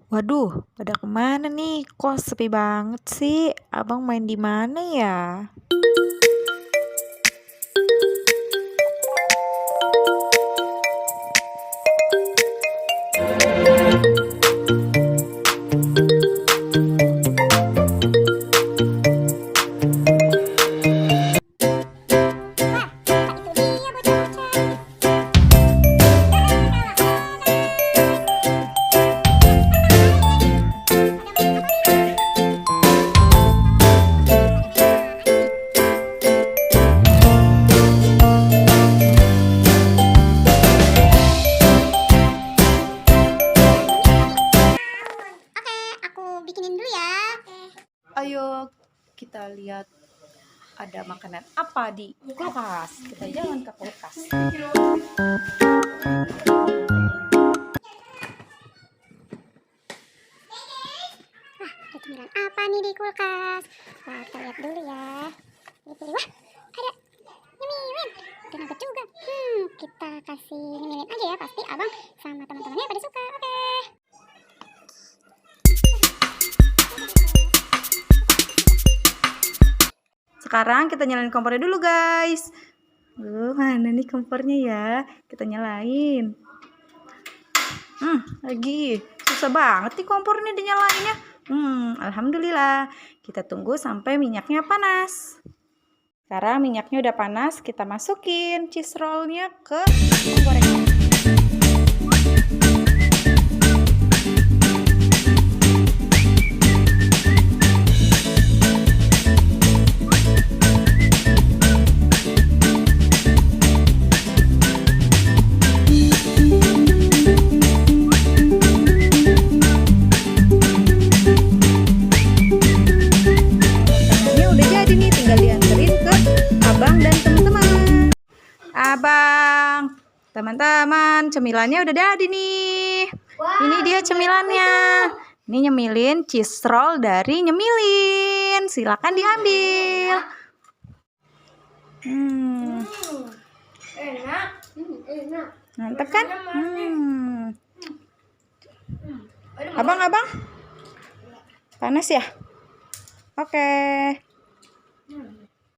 Waduh, pada kemana nih? Kok sepi banget sih? Abang main di mana ya? Aku bikinin dulu ya. Ayo kita lihat ada makanan apa di kulkas. Kita jalan ke kulkas. Ada cemilan apa nih di kulkas? Wah, kita lihat dulu ya. Pilih-pilih. Wah, ada nyemilin. Ada nugget juga. Kita kasih nyemilin aja ya. Pasti abang sama teman-temannya pada suka. Oke. Sekarang kita nyalain kompornya dulu, guys. Mana nih kompornya ya? Kita nyalain. Lagi susah banget nih kompornya dinyalainnya. Alhamdulillah. Kita tunggu sampai minyaknya panas. Sekarang minyaknya udah panas, kita masukin cheese roll-nya ke penggorengan. Abang, teman-teman, cemilannya udah jadi nih. Wow, ini dia cemilannya. Ini nyemilin cheese roll dari Nyemilin. Silakan diambil. Enak. Enak. Mantap kan? Abang, panas ya? Oke.